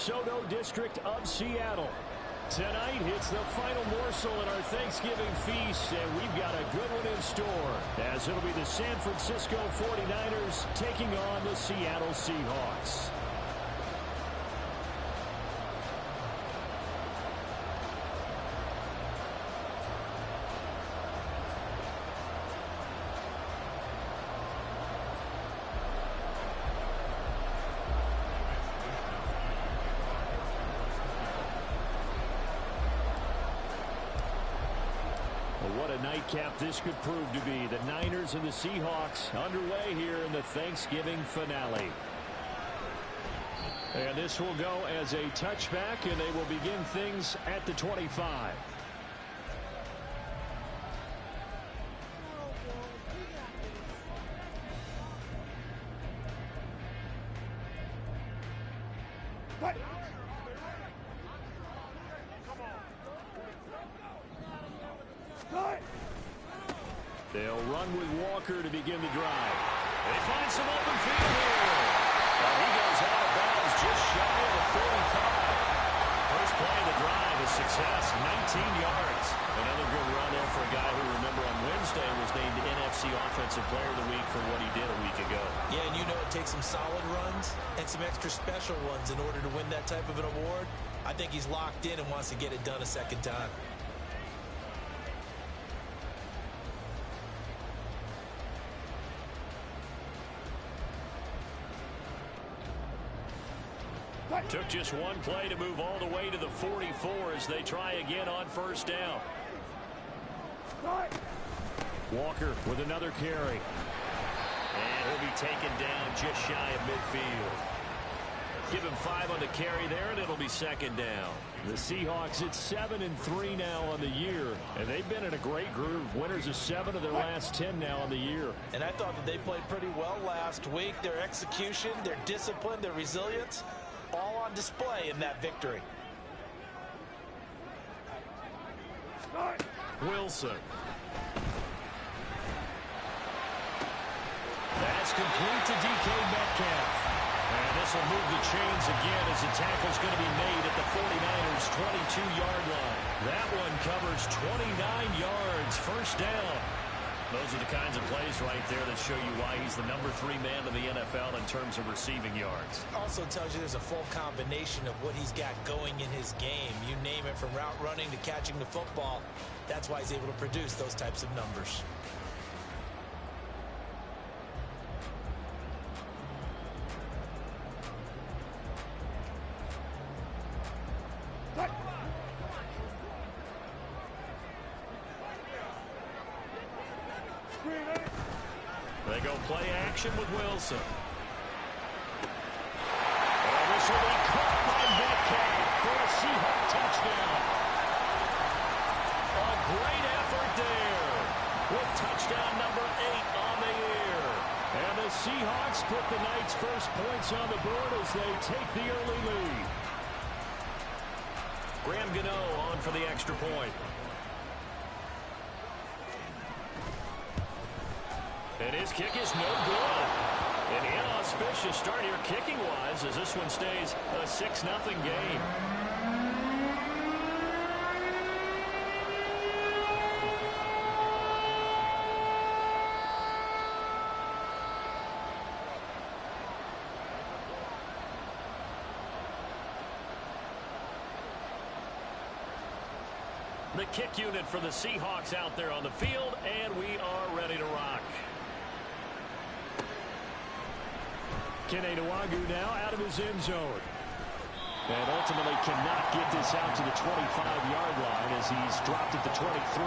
DeSoto district of Seattle. Tonight, it's the final morsel in our Thanksgiving feast, and we've got a good one in store, as it'll be the San Francisco 49ers taking on the Seattle Seahawks. What a nightcap this could prove to be. The Niners and the Seahawks underway here in the Thanksgiving finale. And this will go as a touchback, and they will begin things at the 25. They'll run with Walker to begin the drive. They find some open field here. And he goes out of bounds just shy of the 45. First play of the drive is success, 19 yards. Another good run there for a guy who, remember, on Wednesday was named NFC Offensive Player of the Week for what he did a week ago. Yeah, and you know it takes some solid runs and some extra special ones in order to win that type of an award. I think he's locked in and wants to get it done a second time. Took just one play to move all the way to the 44 as they try again on first down. Walker with another carry. And he'll be taken down just shy of midfield. Give him 5 on the carry there, and it'll be second down. The Seahawks at 7-3 now on the year, and they've been in a great groove. Winners of 7 of their last 10 now on the year. And I thought that they played pretty well last week. Their execution, their discipline, their resilience, all on display in that victory. Wilson. That's complete to DK Metcalf. And this will move the chains again as the tackle's going to be made at the 49ers' 22-yard line. That one covers 29 yards. First down. Those are the kinds of plays right there that show you why he's the number 3 man in the NFL in terms of receiving yards. Also tells you there's a full combination of what he's got going in his game. You name it, from route running to catching the football. That's why he's able to produce those types of numbers. They go play action with Wilson. And this will be caught by Metcalf for a Seahawk touchdown. A great effort there with touchdown number 8 on the year. And the Seahawks put the night's first points on the board as they take the early lead. Graham Gano on for the extra point. And his kick is no good. An inauspicious start here kicking-wise as this one stays a 6-0 game. The kick unit for the Seahawks out there on the field, and we are ready to rock. Kene Nwangwu now out of his end zone. And ultimately cannot get this out to the 25-yard line as he's dropped at the 23.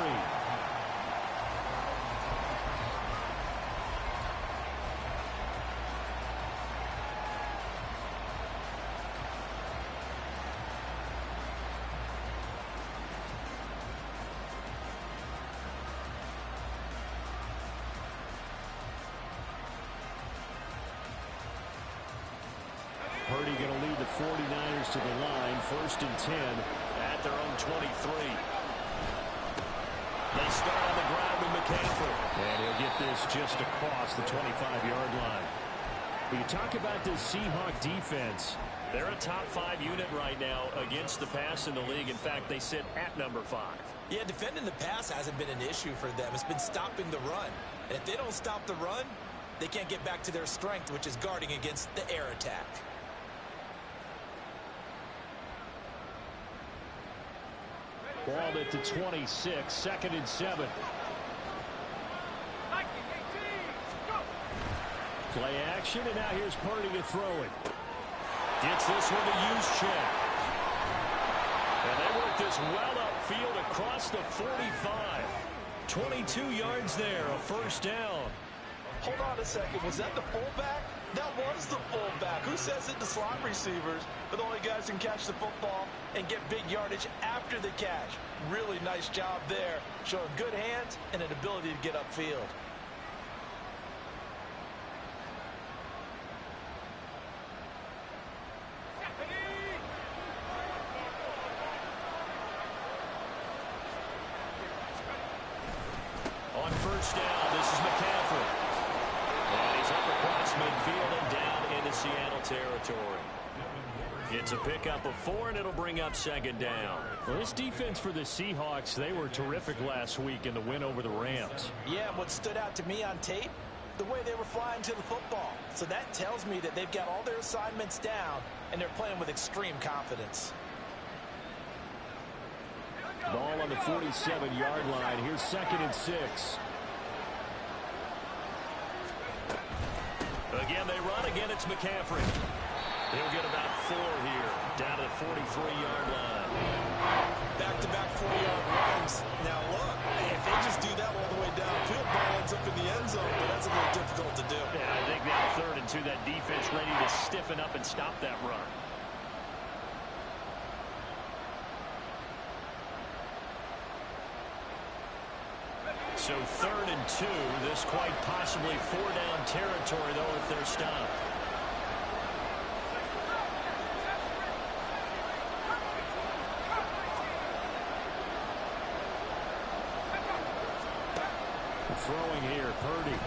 Purdy going to lead the 49ers to the line, 1st and 10 at their own 23. They start on the ground with McCaffrey. And he'll get this just across the 25-yard line. You talk about this Seahawk defense. They're a top 5 unit right now against the pass in the league. In fact, they sit at number 5. Yeah, defending the pass hasn't been an issue for them. It's been stopping the run. And if they don't stop the run, they can't get back to their strength, which is guarding against the air attack. Ball at the 26, 2nd and 7. Play action, and now here's Purdy to throw it. Gets this one to use check. And they work this well upfield across the 45. 22 yards there, a first down. Hold on a second. Was that the fullback? That was the fullback. Who says it to slot receivers are the only guys who can catch the football and get big yardage after the catch? Really nice job there, showing good hands and an ability to get upfield. On first down, this is McCaffrey. And he's up across midfield and down into Seattle territory. It's a pickup of 4, and it'll bring up 2nd down. Well, this defense for the Seahawks, they were terrific last week in the win over the Rams. Yeah, and what stood out to me on tape, the way they were flying to the football. So that tells me that they've got all their assignments down, and they're playing with extreme confidence. Ball on the 47-yard line. Here's 2nd and 6. Again, they run. Again, it's McCaffrey. He'll get about 4 here, down to the 43-yard line. Back-to-back 4-yard runs. Now, look, if they just do that all the way downfield, ball ends up in the end zone, but that's a little difficult to do. Yeah, I think now 3rd and 2, that defense ready to stiffen up and stop that run. So 3rd and 2, this quite possibly 4-down territory, though, if they're stopped. Throwing here, Purdy. He's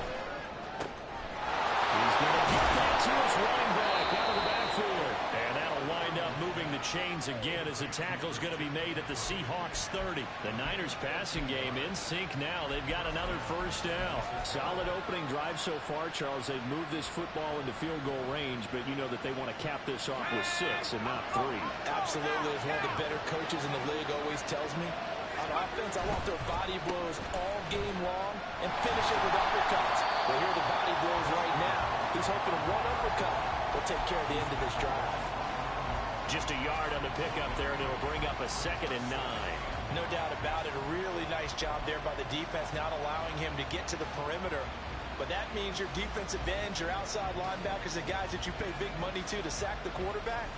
going to get that to his running back out of the backfield. And that'll wind up moving the chains again as a tackle's going to be made at the Seahawks 30. The Niners passing game in sync now. They've got another first down. Solid opening drive so far, Charles. They've moved this football into field goal range, but you know that they want to cap this off with 6 and not 3. Absolutely. As one of the better coaches in the league always tells me, on offense, I want their body blows all game long and finish it with uppercuts. Well, here are the body blows right now. He's hoping one uppercut will take care of the end of this drive. Just a yard on the pickup there, and it'll bring up a 2nd and 9. No doubt about it. A really nice job there by the defense, not allowing him to get to the perimeter. But that means your defensive ends, your outside linebackers, the guys that you pay big money to sack the quarterback,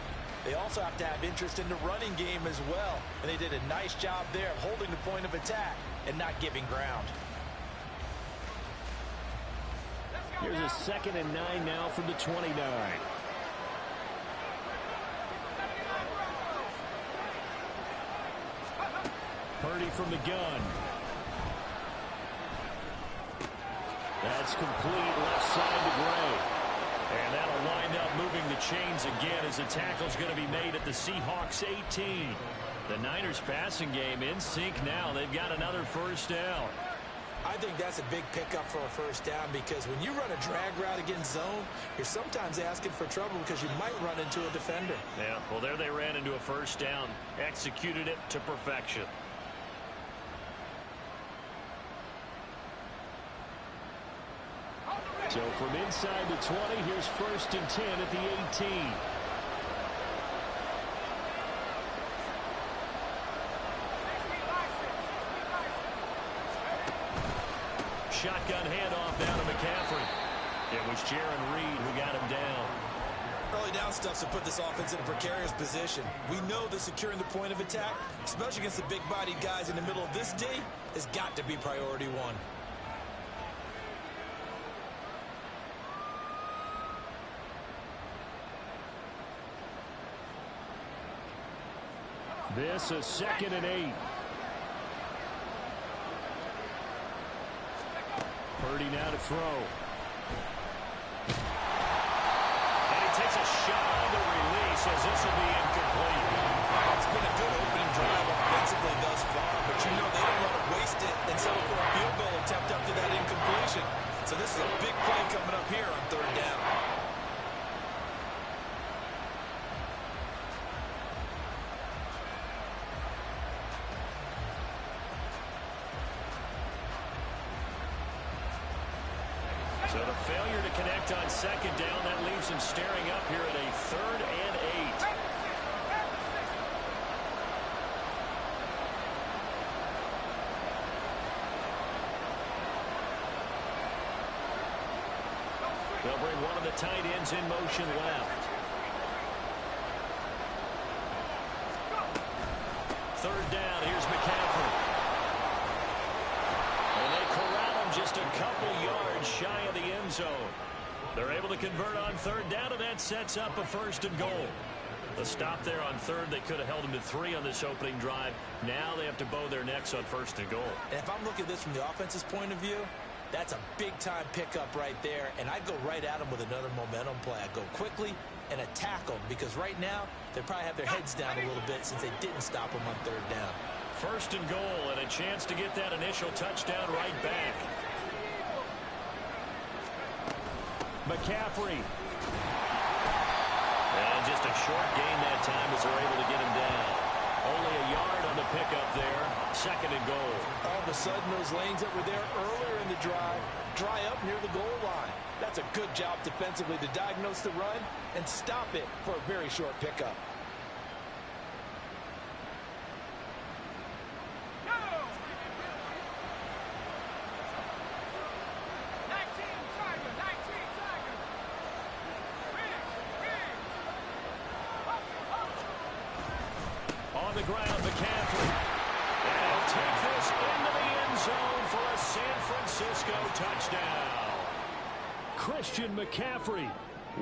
they also have to have interest in the running game as well. And they did a nice job there of holding the point of attack and not giving ground. Here's a 2nd and 9 now from the 29. Purdy from the gun. That's complete, left side to Gray. And that'll wind up moving the chains again as the tackle's going to be made at the Seahawks 18. The Niners passing game in sync now. They've got another first down. I think that's a big pickup for a first down because when you run a drag route against zone, you're sometimes asking for trouble because you might run into a defender. Yeah, well, there they ran into a first down. Executed it to perfection. So from inside the 20, here's 1st and 10 at the 18. Shotgun handoff down to McCaffrey. It was Jaron Reed who got him down. Early down stuff to put this offense in a precarious position. We know that securing the point of attack, especially against the big-bodied guys in the middle of this D, has got to be priority 1. This a 2nd and 8. Purdy now to throw. says this will be incomplete. It's been a good opening drive offensively thus far, but you know they don't want to waste it and settle for a field goal attempt after that incompletion. So this is a big play coming up here on third down. So the failure to connect on second down, that leaves him staring up here at a 3rd and 8. They'll bring one of the tight ends in motion left. 3rd down, here's McCaffrey. And they corral him just a couple yards shy of the end zone. They're able to convert on 3rd down, and that sets up a 1st and goal. The stop there on 3rd, they could have held him to 3 on this opening drive. Now they have to bow their necks on 1st and goal. And if I'm looking at this from the offense's point of view, that's a big-time pickup right there, and I'd go right at him with another momentum play. I'd go quickly and attack them, because right now they probably have their heads down a little bit since they didn't stop them on 3rd down. 1st and goal, and a chance to get that initial touchdown right back. McCaffrey. And just a short gain that time as they're able to get him down. Only a yard on the pickup there. 2nd and goal. All of a sudden, those lanes that were there earlier in the drive dry up near the goal line. That's a good job defensively to diagnose the run and stop it for a very short pickup. On the ground, McCaffrey. And he'll take this into the end zone for a San Francisco touchdown. Christian McCaffrey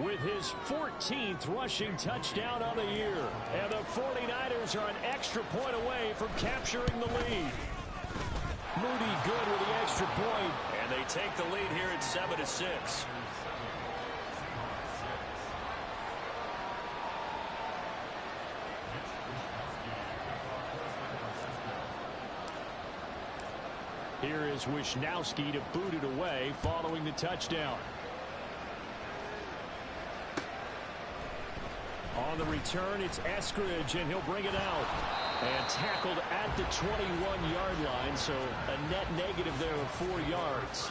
with his 14th rushing touchdown on the year. And the 49ers are an extra point away from capturing the lead. Moody good with the extra point. And they take the lead here at 7-6. Here is Wisnowski to boot it away following the touchdown. On the return, it's Eskridge, and he'll bring it out. And tackled at the 21-yard line, so a net negative there of 4 yards.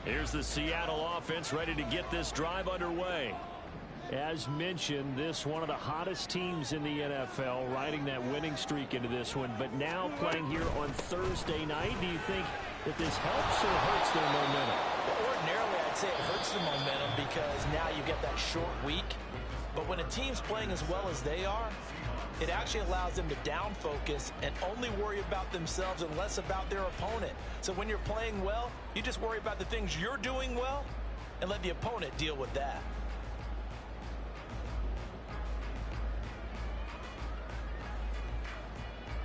Here's the Seattle offense ready to get this drive underway. As mentioned, this one of the hottest teams in the NFL, riding that winning streak into this one, but now playing here on Thursday night. Do you think that this helps or hurts their momentum? Well, ordinarily, I'd say it hurts the momentum because now you get that short week. But when a team's playing as well as they are, it actually allows them to down focus and only worry about themselves and less about their opponent. So when you're playing well, you just worry about the things you're doing well and let the opponent deal with that.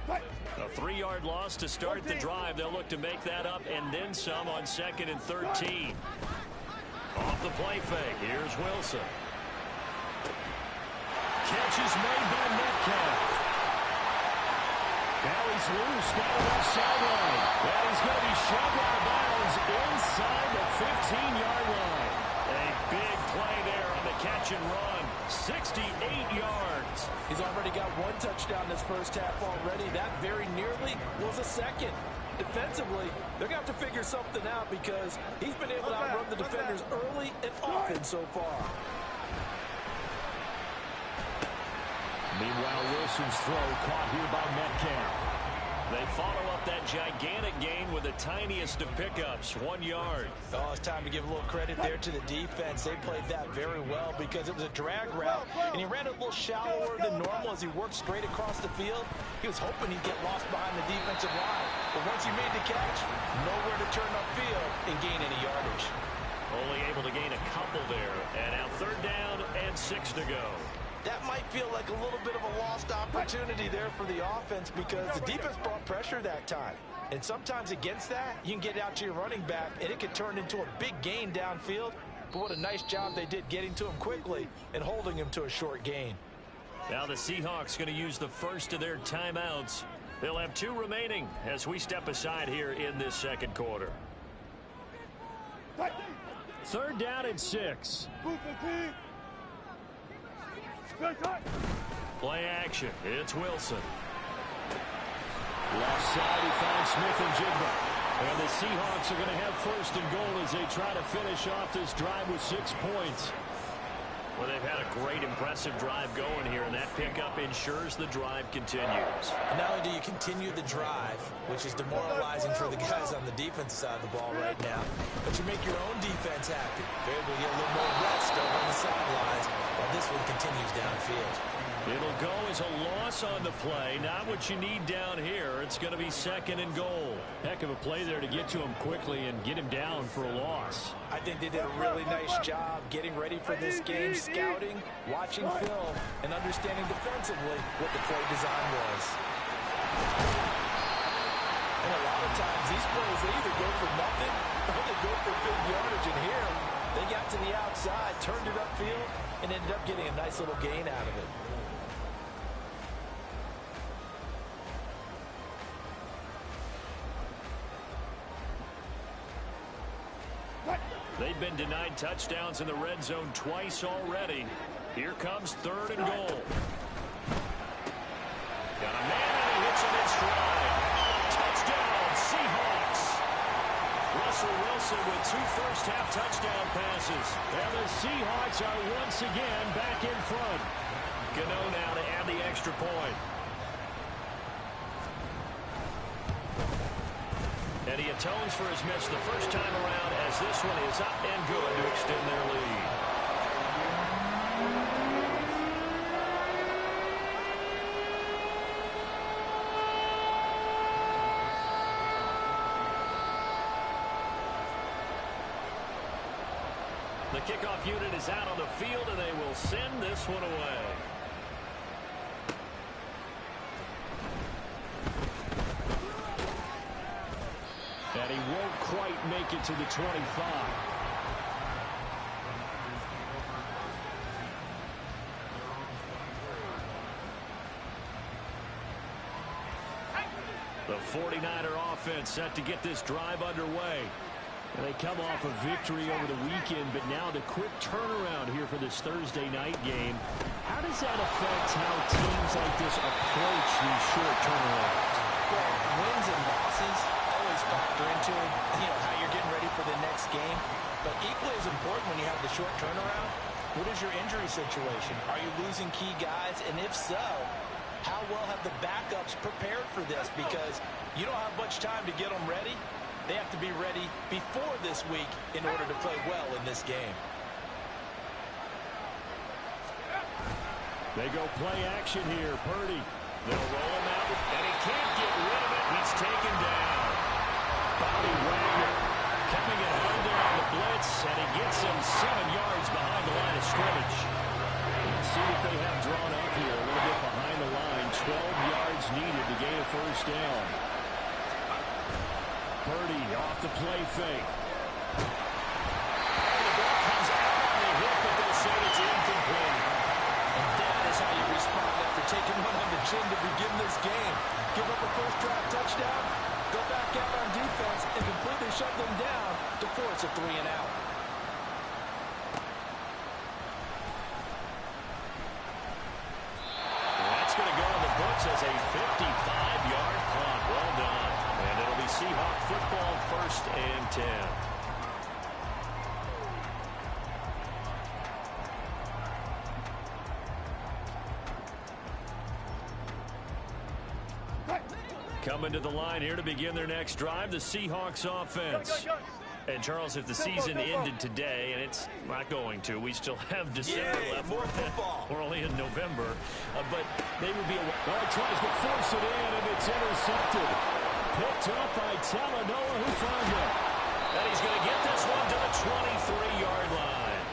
A 3-yard loss to start the drive. They'll look to make that up and then some on 2nd and 13. Off the play fake. Here's Wilson. Catch is made by Metcalf. Now he's loose down the left sideline. And he's going to be shoved out of bounds inside the 15-yard line. A big play there on the catch and run. 68 yards. He's already got 1 touchdown this first half already. That very nearly was a second. Defensively, they're going to have to figure something out because he's been able to outrun the defenders early and often so far. Meanwhile, Wilson's throw caught here by Metcalf. They follow up that gigantic gain with the tiniest of pickups, 1 yard. Oh, it's time to give a little credit there to the defense. They played that very well because it was a drag route, and he ran a little shallower than normal as he worked straight across the field. He was hoping he'd get lost behind the defensive line. But once he made the catch, nowhere to turn upfield and gain any yardage. Only able to gain a couple there. And now 3rd down and 6 to go. That might feel like a little bit of a lost opportunity there for the offense because the defense brought pressure that time. And sometimes against that, you can get out to your running back, and it can turn into a big gain downfield. But what a nice job they did getting to him quickly and holding him to a short gain. Now the Seahawks going to use the first of their timeouts. They'll have 2 remaining as we step aside here in this second quarter. 3rd down and 6. Play action. It's Wilson. Left side, he finds Smith and Jigba. And the Seahawks are going to have 1st and goal as they try to finish off this drive with 6 points. Well, they've had a great, impressive drive going here, and that pickup ensures the drive continues. And not only do you continue the drive, which is demoralizing for the guys on the defensive side of the ball right now, but you make your own defense happy. They're able to get a little more rest over on the sidelines while this one continues downfield. It'll go as a loss on the play. Not what you need down here. It's going to be 2nd and goal. Heck of a play there to get to him quickly and get him down for a loss. I think they did a really nice job getting ready for this game, scouting, watching film, and understanding defensively what the play design was. And a lot of times, these plays, they either go for nothing or they go for big yardage. And here, they got to the outside, turned it upfield, and ended up getting a nice little gain out of it. They've been denied touchdowns in the red zone twice already. Here comes 3rd and goal. Got a man and he hits him in stride. Touchdown, Seahawks. Russell Wilson with 2 first-half touchdown passes. And the Seahawks are once again back in front. Gano now to add the extra point. And he atones for his miss the first time around as this one is up and good to extend their lead. The kickoff unit is out on the field, and they will send this one away. And he won't quite make it to the 25. The 49er offense set to get this drive underway. And they come off a victory over the weekend, but now the quick turnaround here for this Thursday night game. How does that affect how teams like this approach these short turnarounds? Well, wins and losses always factor into how you're getting ready for the next game. But equally as important when you have the short turnaround, what is your injury situation? Are you losing key guys? And if so, how well have the backups prepared for this? Because you don't have much time to get them ready. They have to be ready before this week in order to play well in this game. They go play action here. Purdy. They'll roll him out, and he can't get rid of it. He's taken down. Bobby Wagner coming in hard there on the blitz, and he gets him 7 yards behind the line of scrimmage. Let's see what they have drawn up here. A little bit behind the line. 12 yards needed to gain a first down. Purdy off the play fake. And the ball comes out on the hit, but they'll say it's incomplete. And that is how you respond after taking one on the chin to begin this game. Give up a first drive touchdown, go back out on defense, and completely shut them down to force a 3 and out. That's going to go in the books as a 55-yard punt. Well done. And it'll be Seahawk football, 1st and 10. Coming to the line here to begin their next drive, the Seahawks offense. And, Charles, if the season ended today, and it's not going to, we still have December left. More football. We're only in November. But they would be a... Well, he tries to force it in, and it's intercepted. Picked up by Talanoa, who found him. And he's going to get this one to the 23-yard line.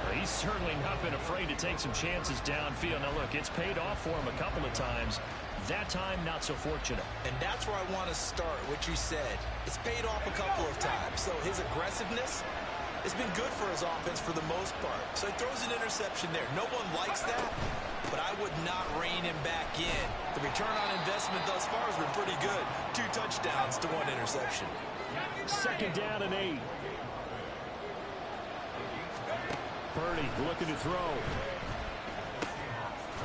Well, he's certainly not been afraid to take some chances downfield. Now, look, it's paid off for him a couple of times. That time, not so fortunate. And that's where I want to start, what you said. It's paid off a couple of times. So his aggressiveness has been good for his offense for the most part. So he throws an interception there. No one likes that, but I would not rein him back in. The return on investment thus far has been pretty good. 2 touchdowns to 1 interception. 2nd down and 8. Purdy looking to throw.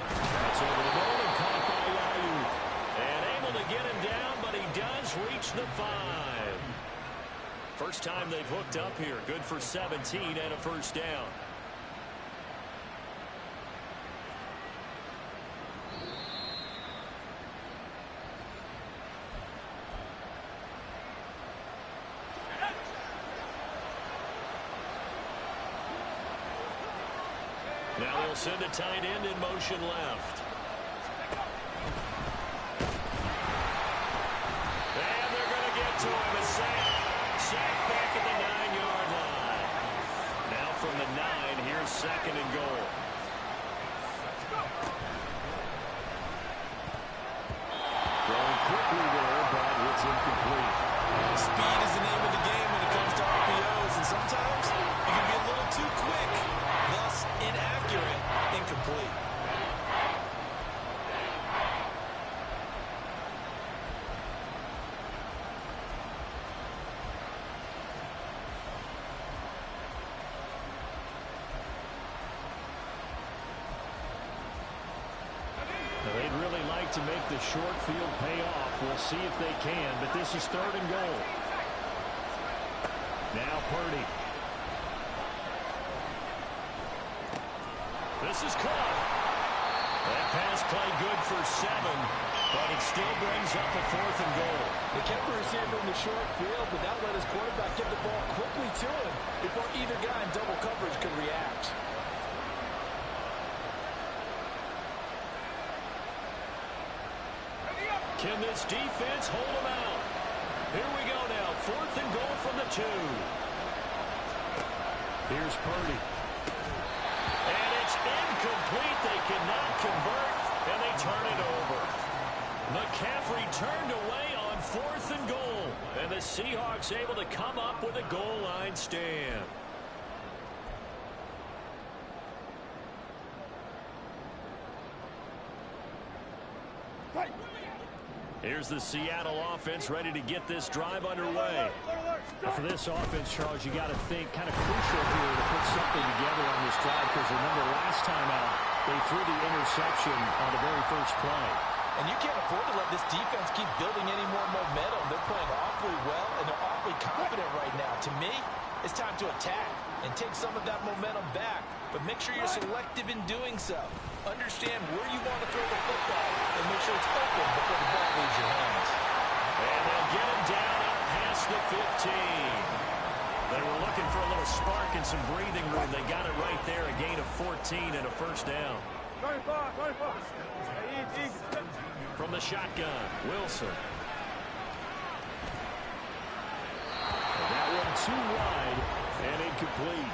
That's over the middle and caught by Ayuk. And able to get him down, but he does reach the 5. First time they've hooked up here. Good for 17 and a first down. Now they'll send a tight end in motion left. And they're going to get to him. A sack back at the 9-yard line. Now from the 9, here's 2nd and goal. Throwing quickly there, but it's incomplete. Speed is the name of the game when it comes to RPOs, and sometimes you can be a little too quick, thus inaccurate, incomplete. They'd really like to make the short field pay off. We'll see if they can, but this is 3rd and goal. Now Purdy. This is caught. That pass play good for 7, but it still brings up a 4th and goal. They kept the receiver in the short field, but that let his quarterback get the ball quickly to him before either guy in double coverage could react. Can this defense hold them out? Here we go now. 4th and goal from the 2. Here's Purdy. And it's incomplete. They cannot convert, and they turn it over. McCaffrey turned away on 4th and goal, and the Seahawks able to come up with a goal line stand. Here's the Seattle offense ready to get this drive underway. For this offense, Charles, you got to think kind of crucial here to put something together on this drive, because remember last time out, they threw the interception on the very first play. And you can't afford to let this defense keep building any more momentum. They're playing awfully well, and they're awfully confident right now. To me, it's time to attack and take some of that momentum back, but make sure you're selective in doing so. Understand where you want to throw the football and make sure it's open before the ball leaves your hands. And they'll get him down out past the 15. They were looking for a little spark and some breathing room. They got it right there, a gain of 14 and a first down. From the shotgun, Wilson. And that one too wide and incomplete.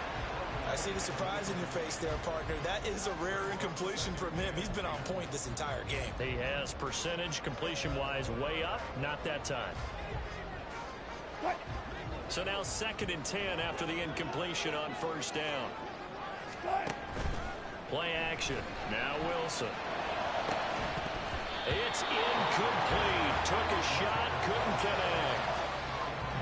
I see the surprise in your face there, partner. That is a rare incompletion from him. He's been on point this entire game. He has percentage completion-wise way up, not that time. So now 2nd and 10 after the incompletion on first down. Play action. Now Wilson. It's incomplete. Took a shot, couldn't connect.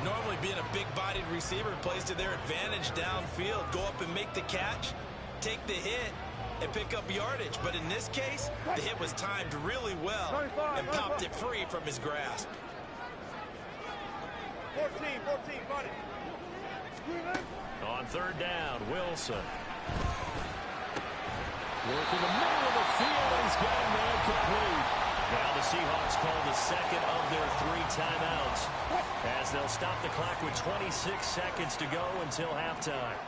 Normally being a big-bodied receiver plays to their advantage downfield. Go up and make the catch, take the hit, and pick up yardage. But in this case, the hit was timed really well and popped it free from his grasp. 14, buddy. On 3rd down, Wilson. Working the middle of the field, and he's got a man complete. Now the Seahawks call the 2nd of their 3 timeouts, as they'll stop the clock with 26 seconds to go until halftime.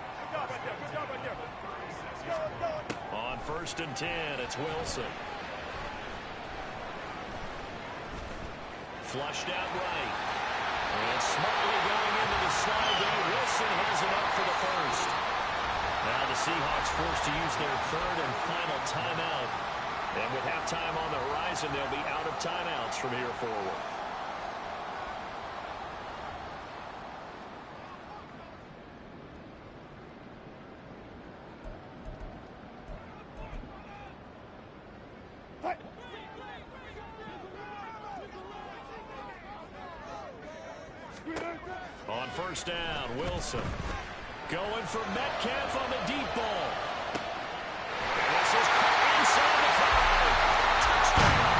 On 1st and 10, it's Wilson. Flushed out right. And smartly going into the slide there, Wilson has him up for the first. Now the Seahawks forced to use their 3rd and final timeout And with halftime on the horizon, they'll be out of timeouts from here forward. On first down, Wilson going for Metcalf on the deep ball. And this is inside the 5. Touchdown.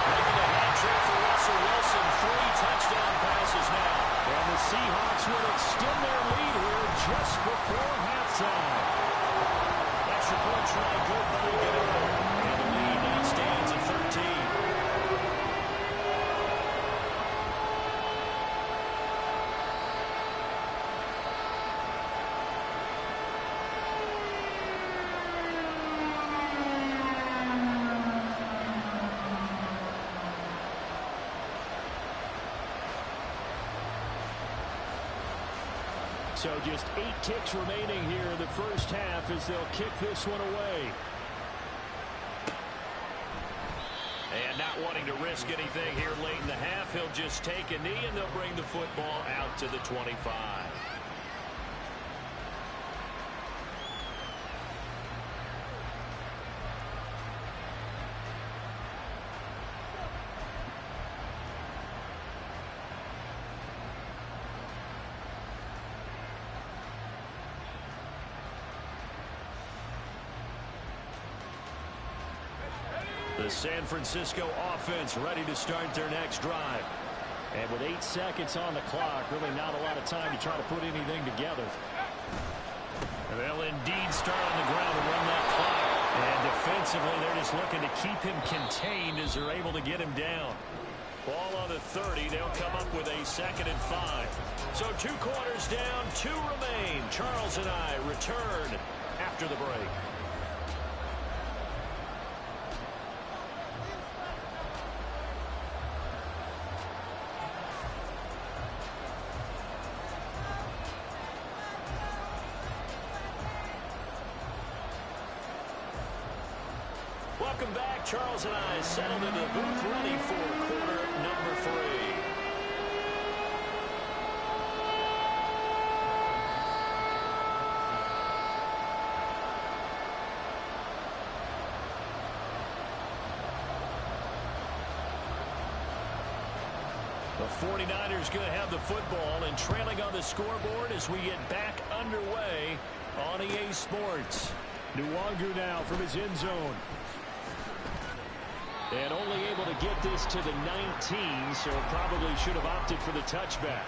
Making a hat trick for Russell Wilson. 3 touchdown passes now. And the Seahawks will extend their lead here just before halftime. Extra point try good, but they get it. And the lead now stands at 13. So just 8 ticks remaining here in the first half as they'll kick this one away. And not wanting to risk anything here late in the half, he'll just take a knee and they'll bring the football out to the 25. The San Francisco offense ready to start their next drive. And with 8 seconds on the clock, really not a lot of time to try to put anything together. They'll indeed start on the ground and run that clock. And defensively, they're just looking to keep him contained as they're able to get him down. Ball on the 30. They'll come up with a 2nd and 5. So 2 quarters down, 2 remain. Charles and I return after the break. Welcome back. Charles and I settled into the booth ready for quarter number 3. The 49ers going to have the football and trailing on the scoreboard as we get back underway on EA Sports. Nwangu now from his end zone. And only able to get this to the 19, so probably should have opted for the touchback.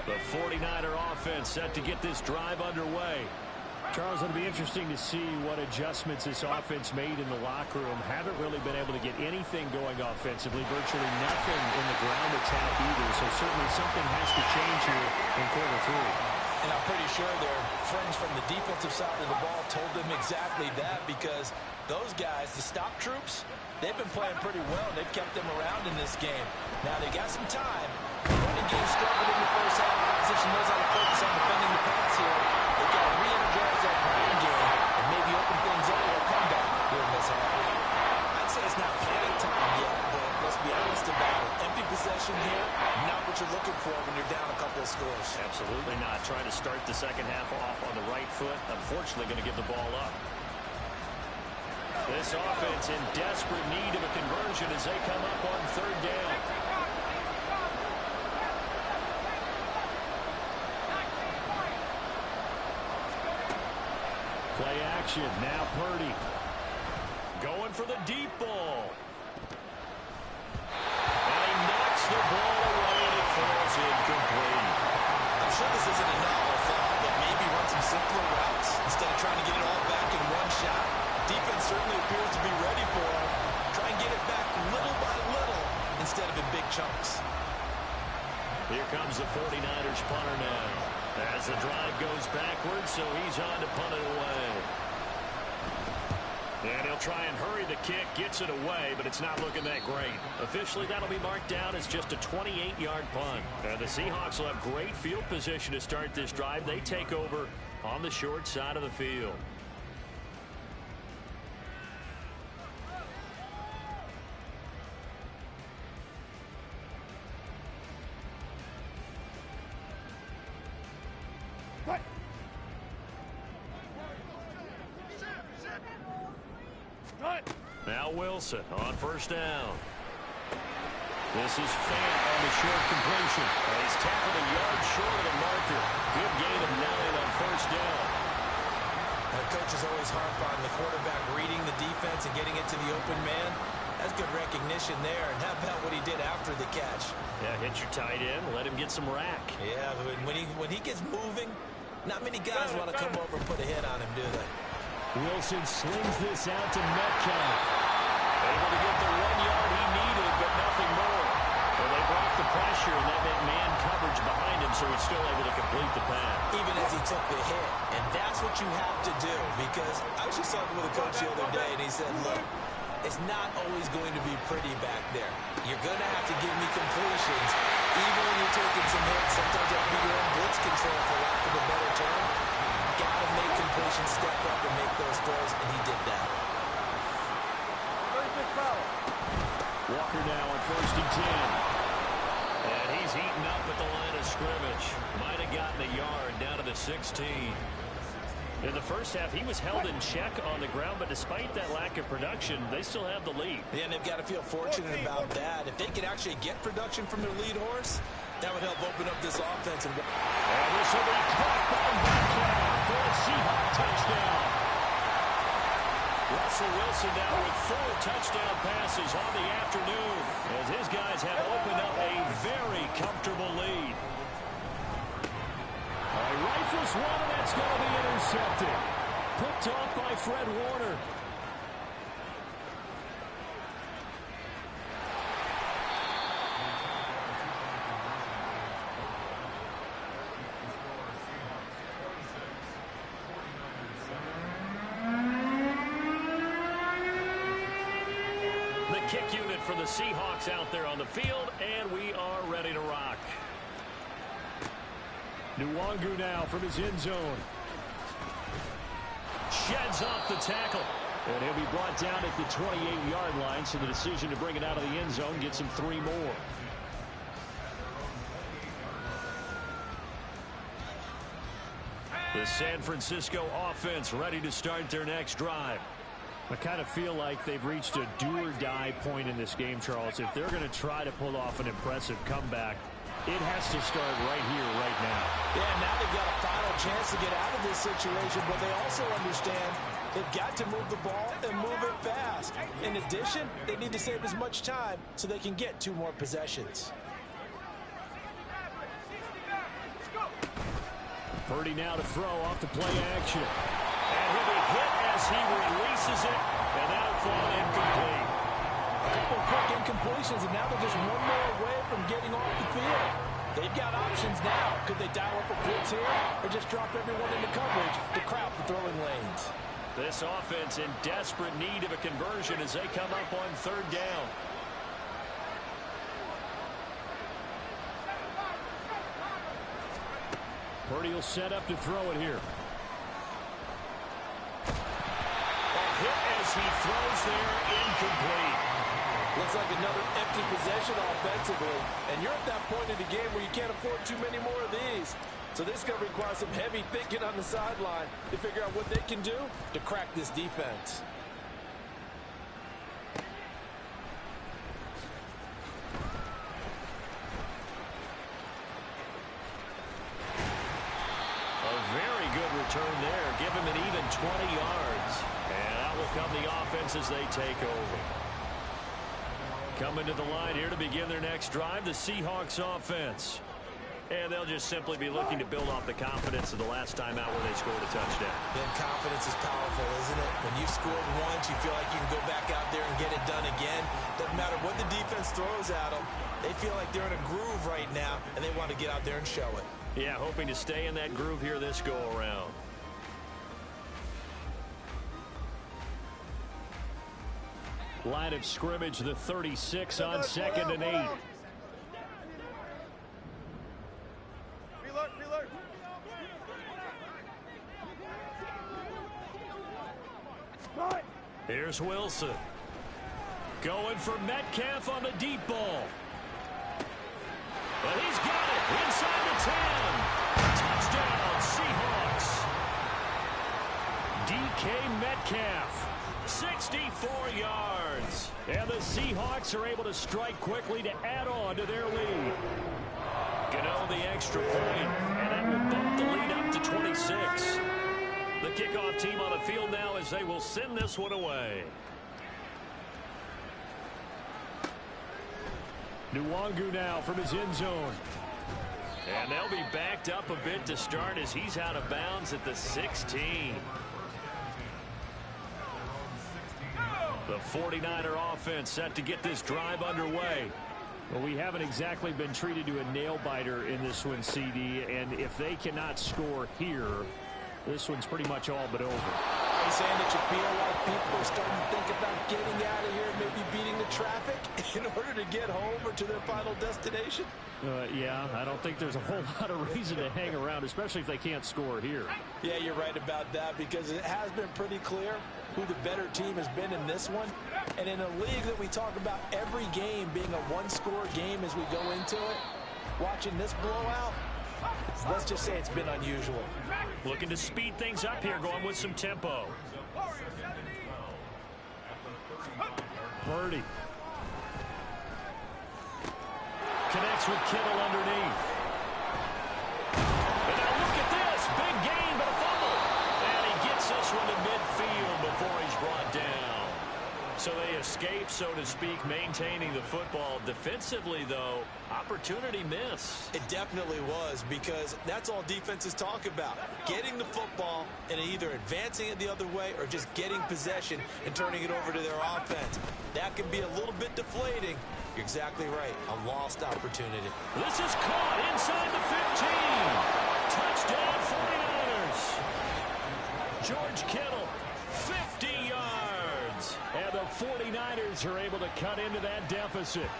The 49er offense set to get this drive underway. Charles, it'll be interesting to see what adjustments this offense made in the locker room. Haven't really been able to get anything going offensively, virtually nothing in the ground attack either. So certainly something has to change here in quarter 3. And I'm pretty sure their friends from the defensive side of the ball told them exactly that, because those guys, the stop troops, they've been playing pretty well. They've kept them around in this game. Now they got some time. The running game struggled in the first half. Opposition knows how to focus on defending the pass here. They've got to re-energize that ground game and maybe open things up for a comeback here in this half. I'd say it's not panic time yet, but let's be honest about it. Empty possession here, not what you're looking for when you're down a couple of scores. Absolutely not. Trying to start the second half off on the right foot. Unfortunately, going to give the ball up. This offense in desperate need of a conversion as they come up on 3rd down. Play action. Now Purdy. Going for the deep ball. And he knocks the ball away and it falls incomplete. I'm sure this isn't a novel thought, but maybe run some simpler routes instead of trying to get it all back in one shot. Defense certainly appears to be ready for him. Try and get it back little by little instead of in big chunks. Here comes the 49ers punter now. As the drive goes backwards, so he's on to punt it away. And he'll try and hurry the kick, gets it away, but it's not looking that great. Officially, that'll be marked down as just a 28-yard punt. And the Seahawks will have great field position to start this drive. They take over on the short side of the field. Now Wilson on first down. This is Fant on the short completion. He's tackled a yard short of the marker. Good gain of 9 on first down. The coach is always harp on the quarterback reading the defense and getting it to the open man. That's good recognition there. And how about what he did after the catch? Yeah, hit your tight end, let him get some rack. Yeah, when he gets moving, not many guys want to come over and put a hit on him, do they? Wilson slings this out to Metcalf. Able to get the 1 yard he needed, but nothing more. Well, they brought the pressure, and that meant man coverage behind him, so he's still able to complete the pass. Even as he took the hit. And that's what you have to do, because I was just talking with a coach the other day, and he said, look, it's not always going to be pretty back there. You're going to have to give me completions, even when you're taking some hits. Sometimes you have to be your own blitz control, for lack of a better term. Got to make completions, step up, and make those throws, and he did that. Walker now on 1st and 10. And he's heating up at the line of scrimmage. Might have gotten a yard down to the 16. In the first half, he was held in check on the ground, but despite that lack of production, they still have the lead. Yeah, and they've got to feel fortunate about that. If they could actually get production from their lead horse, that would help open up this offense. And this will be caught by Metcalf for a Seahawk touchdown. Russell Wilson now with 4 touchdown passes on the afternoon, as his guys have opened up a very comfortable lead. Rifles one, and that's going to be intercepted. Picked off by Fred Warner. The kick unit for the Seahawks out there on the field, and we are ready to rock. Nwangu now from his end zone. Sheds off the tackle. And he'll be brought down at the 28-yard line, so the decision to bring it out of the end zone gets him 3 more. The San Francisco offense ready to start their next drive. I kind of feel like they've reached a do-or-die point in this game, Charles. If they're going to try to pull off an impressive comeback, it has to start right here, right now. Yeah, now they've got a final chance to get out of this situation, but they also understand they've got to move the ball and move it fast. In addition, they need to save as much time so they can get 2 more possessions. Purdy now to throw off the play action. And he'll be hit as he releases it, and that'll fall incomplete. A couple quick incompletions, and now they're just 1 more away from getting off the field. They've got options now. Could they dial up a blitz here or just drop everyone into coverage to crowd the throwing lanes? This offense in desperate need of a conversion as they come up on 3rd down. Purdy will set up to throw it here. A hit as he throws there, incomplete. Looks like another empty possession offensively. And you're at that point in the game where you can't afford too many more of these. So this is going to require some heavy thinking on the sideline to figure out what they can do to crack this defense. A very good return there. Give him an even 20 yards. And out will come the offense as they take over. Coming to the line here to begin their next drive, the Seahawks offense. And they'll just simply be looking to build off the confidence of the last time out where they scored a touchdown. Then confidence is powerful, isn't it? When you've scored once, you feel like you can go back out there and get it done again. Doesn't matter what the defense throws at them. They feel like they're in a groove right now, and they want to get out there and show it. Yeah, hoping to stay in that groove here this go-around. Line of scrimmage, the 36 on 2nd and 8. Here's Wilson. Going for Metcalf on the deep ball. But he's got it inside the 10. Touchdown, Seahawks. DK Metcalf, 64 yards. And the Seahawks are able to strike quickly to add on to their lead. Gano the extra point, and that will bump the lead up to 26. The kickoff team on the field now as they will send this one away. Nwangu now from his end zone. And they'll be backed up a bit to start as he's out of bounds at the 16. The 49er offense set to get this drive underway. Well, we haven't exactly been treated to a nail-biter in this one, CD, and if they cannot score here, this one's pretty much all but over. Are you saying that you feel like people are starting to think about getting out of here, maybe beating the traffic in order to get home or to their final destination? Yeah, I don't think there's a whole lot of reason to hang around, especially if they can't score here. Yeah, you're right about that because it has been pretty clear who the better team has been in this one. And in a league that we talk about every game being a one-score game as we go into it, watching this blowout, let's just say it's been unusual. Looking to speed things up here, going with some tempo. Purdy. Connects with Kittle underneath. And now look at this. Big gain, but a fumble. And he gets this one to midfield before he's brought down. So they escape, so to speak, maintaining the football. Defensively, though, opportunity miss. It definitely was because that's all defenses talk about. Getting the football and either advancing it the other way or just getting possession and turning it over to their offense. That can be a little bit deflating. You're exactly right. A lost opportunity. This is caught inside the 15. Touchdown 49ers. George Kittle, 50 yards. And the 49ers are able to cut into that deficit.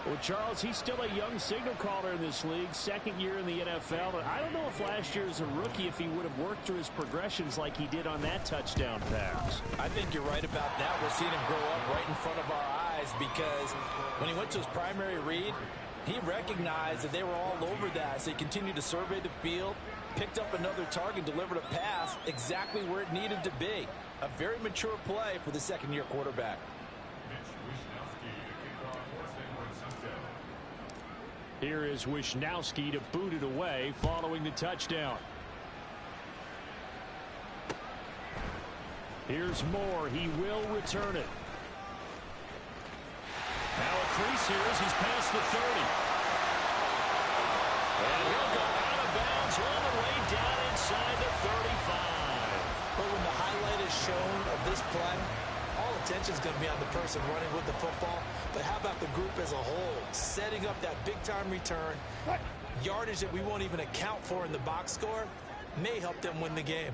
Well, Charles, he's still a young signal caller in this league, second year in the NFL. And I don't know if last year as a rookie, if he would have worked through his progressions like he did on that touchdown pass. I think you're right about that. We're seeing him grow up right in front of our eyes because when he went to his primary read, he recognized that they were all over that. So he continued to survey the field, picked up another target, delivered a pass exactly where it needed to be. A very mature play for the second-year quarterback. Here is Wisnowski to boot it away following the touchdown. Here's Moore. He will return it. Now a crease here as he's past the 30. And he'll go out of bounds all the way down inside the 35. But when the highlight is shown of this play, all attention is going to be on the person running with the football. But how about the group as a whole? Setting up that big-time return, yardage that we won't even account for in the box score, may help them win the game.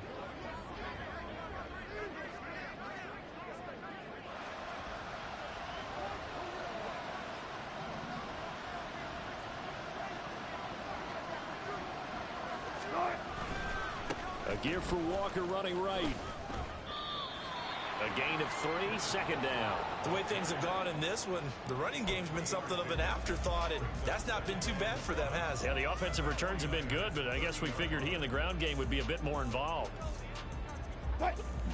A give for Walker running right. A gain of 3, second down. The way things have gone in this one, the running game's been something of an afterthought, and that's not been too bad for them, has it? Yeah, the offensive returns have been good, but I guess we figured he in the ground game would be a bit more involved.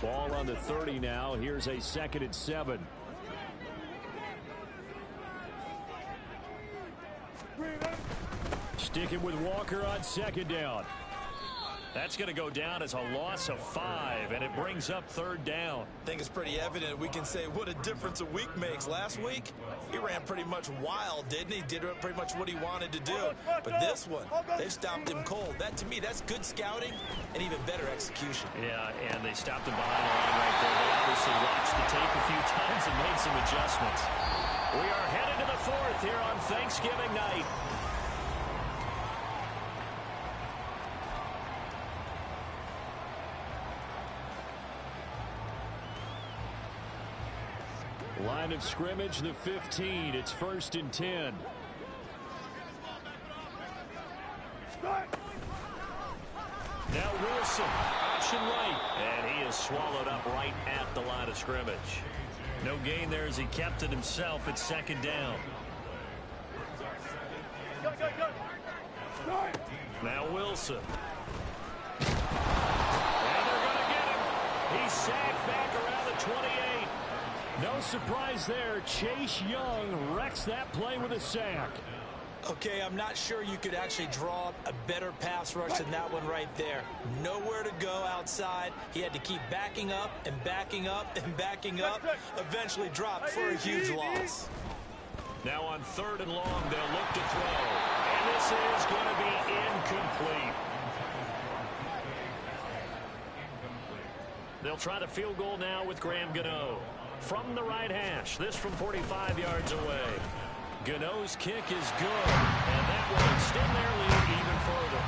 Ball on the 30 now. Here's a 2nd and 7. Sticking with Walker on 2nd down. That's going to go down as a loss of 5, and it brings up 3rd down. I think it's pretty evident. We can say what a difference a week makes. Last week, he ran pretty much wild, didn't he? Did pretty much what he wanted to do. But this one, they stopped him cold. That, to me, that's good scouting and even better execution. Yeah, and they stopped him behind the line right there. They obviously watched the tape a few times and made some adjustments. We are headed to the 4th here on Thanksgiving night. line of scrimmage, the 15. It's 1st and 10. Now Wilson, option right. And he is swallowed up right at the line of scrimmage. No gain there as he kept it himself at 2nd down. Now Wilson. And they're going to get him. He's sacked back around the 28. No surprise there. Chase Young wrecks that play with a sack. Okay, I'm not sure you could actually draw up a better pass rush than that one right there. Nowhere to go outside. He had to keep backing up and backing up and backing up. Eventually dropped for a huge loss. Now on 3rd and long, they'll look to throw. And this is going to be incomplete. They'll try the field goal now with Graham Gano. From the right hash, this from 45 yards away. Gano's kick is good, and that will extend their lead even further.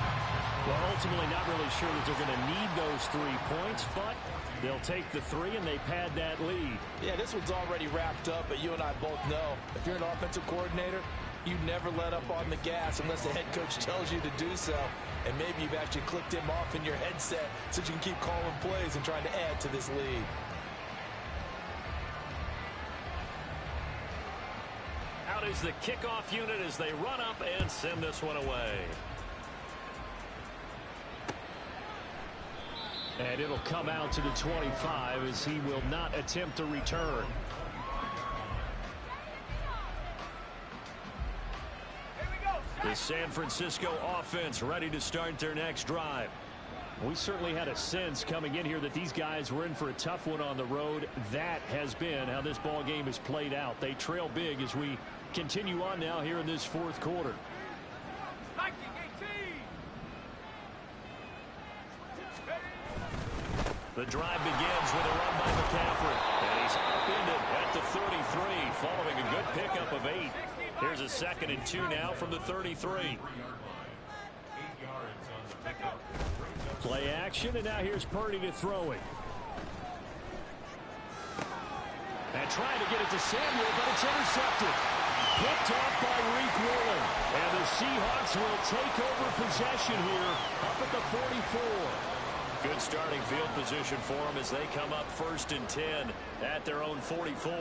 Well, ultimately not really sure that they're going to need those 3 points, but they'll take the 3 and they pad that lead. Yeah, this one's already wrapped up, but you and I both know if you're an offensive coordinator, you never let up on the gas unless the head coach tells you to do so. And maybe you've actually clicked him off in your headset so you can keep calling plays and trying to add to this lead. Out is the kickoff unit as they run up and send this one away. And it'll come out to the 25 as he will not attempt to return. The San Francisco offense ready to start their next drive. We certainly had a sense coming in here that these guys were in for a tough one on the road. That has been how this ball game has played out. They trail big as we continue on now here in this 4th quarter. The drive begins with a run by McCaffrey. And he's upended at the 33 following a good pickup of 8. Here's a 2nd and 2 now from the 33. Play action, and now here's Purdy to throw it. And trying to get it to Samuel, but it's intercepted. Picked off by Reek Woolen. And the Seahawks will take over possession here up at the 44. Good starting field position for them as they come up 1st and 10 at their own 44.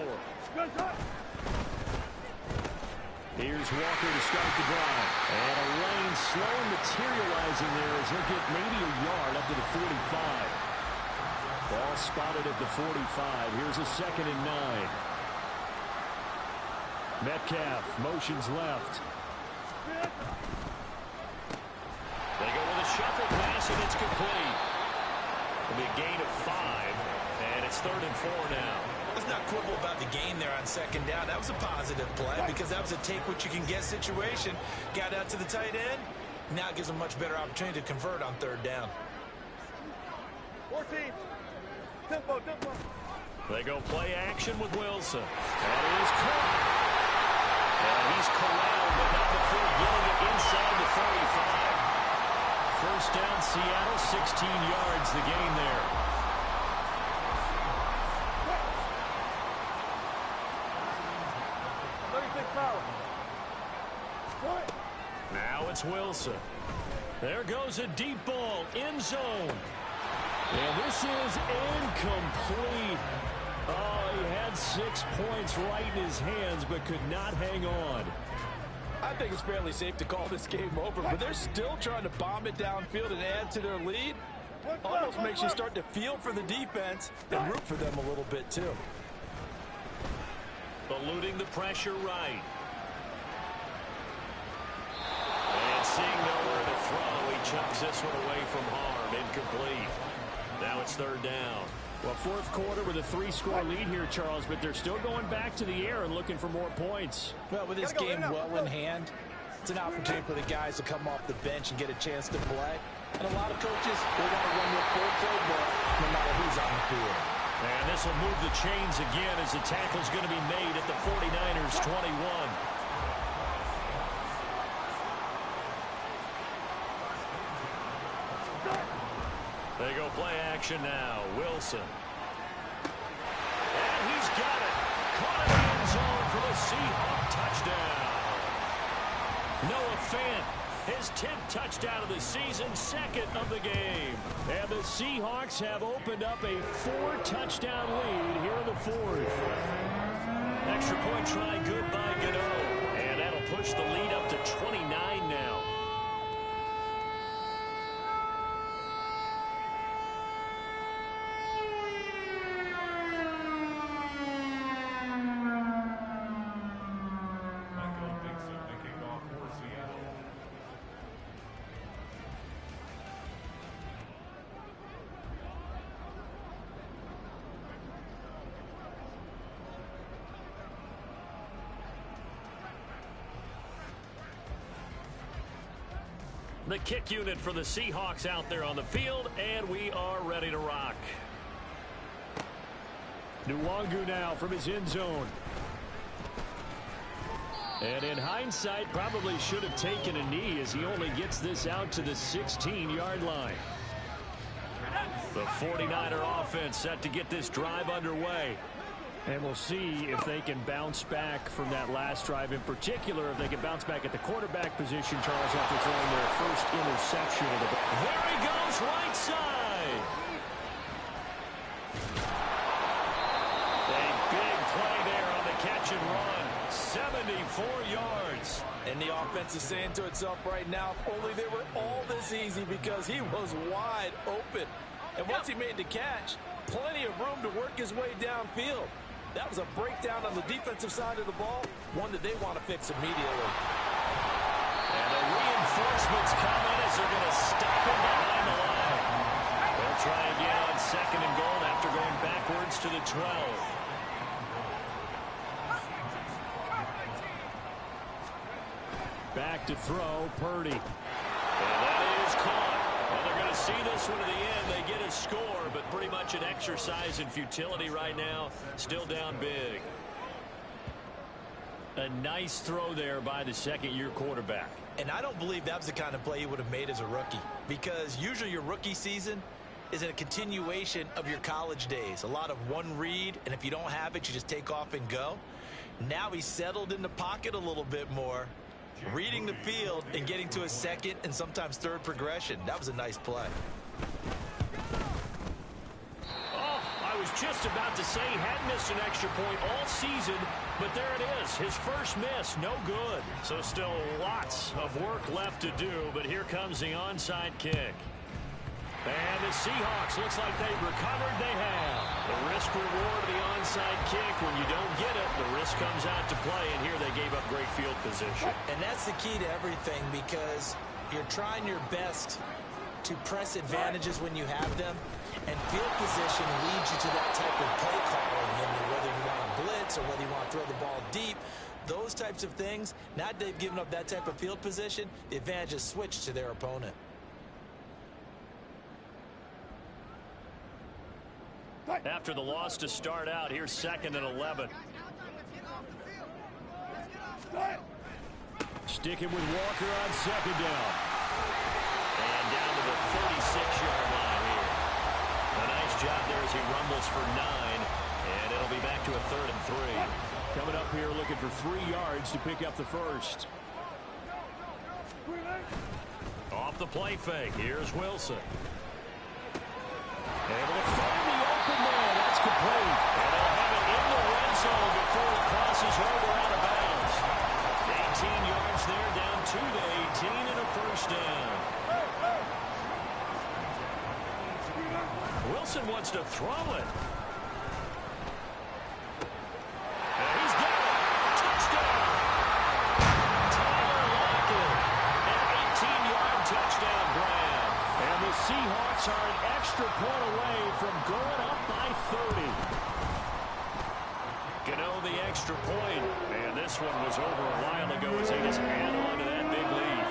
Here's Walker to start the drive. And a lane slow materializing there as he'll get maybe a yard up to the 45. Ball spotted at the 45. Here's a 2nd and 9. Metcalf motions left. They go with a shuffle pass, and it's complete. It'll be a gain of 5, and it's 3rd and 4 now. Let's not quibble about the gain there on 2nd down. That was a positive play because that was a take-what-you-can-get situation. Got out to the tight end. Now it gives them a much better opportunity to convert on 3rd down. 14. Tempo. They go play action with Wilson. That is caught. And he's corralled, but not before getting it inside the 35. 1st down, Seattle, 16 yards, the gain there. Now it's Wilson. There goes a deep ball, end zone. And this is incomplete. Oh, he had 6 points right in his hands, but could not hang on. I think it's fairly safe to call this game over, but they're still trying to bomb it downfield and add to their lead. Almost makes you start to feel for the defense and root for them a little bit, too. Eluding the pressure right. And seeing nowhere to throw, he chucks this one away from harm. Incomplete. Now it's 3rd down. Well, 4th quarter with a 3-score lead here, Charles, but they're still going back to the air and looking for more points. Well, with this game well in hand, it's an opportunity for the guys to come off the bench and get a chance to play. And a lot of coaches, they want to run their full playbook no matter who's on the field. And this will move the chains again as the tackle's going to be made at the 49ers' 21. They go play action now. Wilson. And he's got it. Caught it. Seahawk touchdown. Noah Fant, his 10th touchdown of the season, second of the game. And the Seahawks have opened up a 4-touchdown lead here in the fourth. Extra point try good by Gano. And that'll push the lead up to 29 now. The kick unit for the Seahawks out there on the field, and we are ready to rock. Nwangu now from his end zone. And in hindsight, probably should have taken a knee as he only gets this out to the 16-yard line. The 49er offense set to get this drive underway. And we'll see if they can bounce back from that last drive, in particular, if they can bounce back at the quarterback position, Charles, after throwing their first interception of the ball. There he goes, right side. A big play there on the catch and run. 74 yards. And the offense is saying to itself right now, if only they were all this easy, because he was wide open. And once he made the catch, plenty of room to work his way downfield. That was a breakdown on the defensive side of the ball, one that they want to fix immediately. And the reinforcements come in as they're going to stop him behind the line. They'll try again on second and goal after going backwards to the 12. Back to throw, Purdy. And that is caught. Well, they're going to see this one to the end. They get a score, but pretty much an exercise in futility right now. Still down big. A nice throw there by the second-year quarterback. And I don't believe that was the kind of play he would have made as a rookie, because usually your rookie season is a continuation of your college days. A lot of one read, and if you don't have it, you just take off and go. Now he's settled in the pocket a little bit more, reading the field and getting to a second and sometimes third progression. That was a nice play. Oh, I was just about to say he hadn't missed an extra point all season, but there it is. His first miss, no good. So still lots of work left to do, but here comes the onside kick. And the Seahawks, looks like they've recovered. They have. The risk reward of the onside kick. When you don't get it, the risk comes out to play, and here they gave up great field position. And that's the key to everything, because you're trying your best to press advantages when you have them, and field position leads you to that type of play calling. Whether you want to blitz or whether you want to throw the ball deep, those types of things, now that they've given up that type of field position, the advantage is switched to their opponent. After the loss to start out, here's second and 11. Sticking with Walker on second down. And down to the 36-yard line here. A nice job there as he rumbles for 9. And it'll be back to a 3rd and 3. Coming up here looking for 3 yards to pick up the first. Off the play fake. Here's Wilson. Able to find the open man. That's complete. And they'll have it in the red zone before it crosses over out of bounds. 18 yards there, down 2 to 18 and a first down. Wilson wants to throw it. And he's got it. Touchdown. Tyler Lockett. An 18-yard touchdown grab. And the Seahawks are an extra point away from going up by 30. Gano the extra point. And this one was over a while ago as they just add on to that big lead.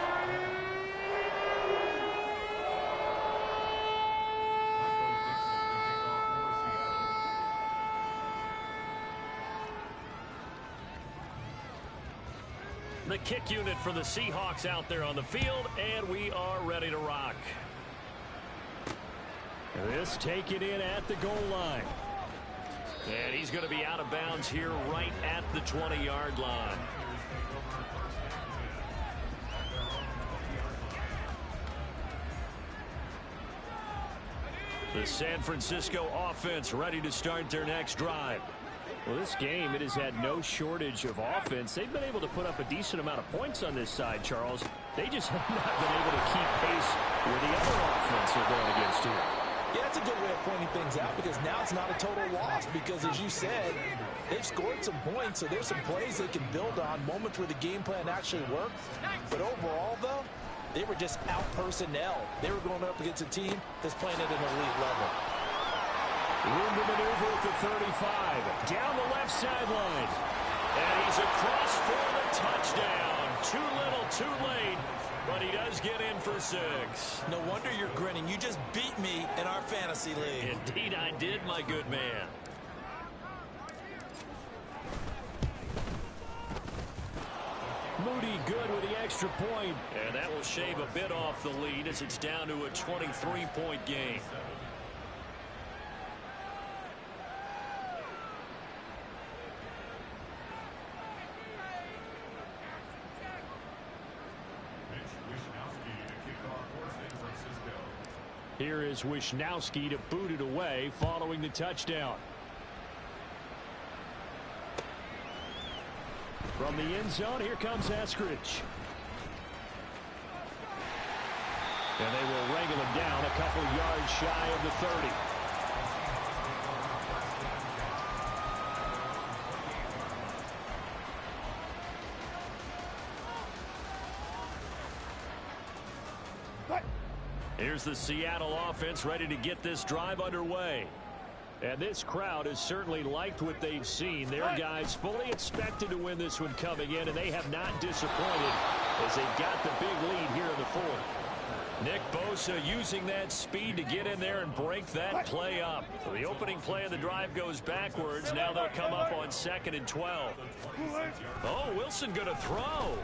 The kick unit for the Seahawks out there on the field, and we are ready to rock. This taken in at the goal line. And he's going to be out of bounds here right at the 20-yard line. The San Francisco offense ready to start their next drive. Well, this game, it has had no shortage of offense. They've been able to put up a decent amount of points on this side, Charles. They just have not been able to keep pace with the other offense they're going against here. Yeah, that's a good way of pointing things out because now it's not a total loss because, as you said, they've scored some points, so there's some plays they can build on, moments where the game plan actually worked. But overall, though, they were just out personnel. They were going up against a team that's playing at an elite level. Room to maneuver at the 35. Down the left sideline. And he's across for the touchdown. Too little, too late. But he does get in for 6. No wonder you're grinning. You just beat me in our fantasy league. Indeed I did, my good man. Moody good with the extra point. And that will shave a bit off the lead as it's down to a 23-point game. Here is Wisnowski to boot it away following the touchdown. From the end zone, here comes Eskridge. And they will wrangle him down a couple yards shy of the 30. Here's the Seattle offense ready to get this drive underway. And this crowd has certainly liked what they've seen. Their guys fully expected to win this one coming in, and they have not disappointed as they've got the big lead here in the fourth. Nick Bosa using that speed to get in there and break that play up. So the opening play of the drive goes backwards. Now they'll come up on 2nd and 12. Oh, Wilson going to throw.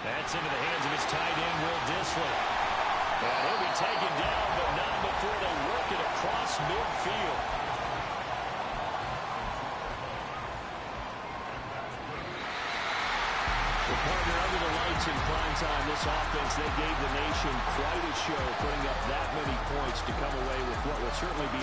That's into the hands of his tight end, Will Dissler. And he'll be taken down, but not before they work it across midfield. The partner under the lights in prime time, this offense, they gave the nation quite a show, putting up that many points to come away with what will certainly be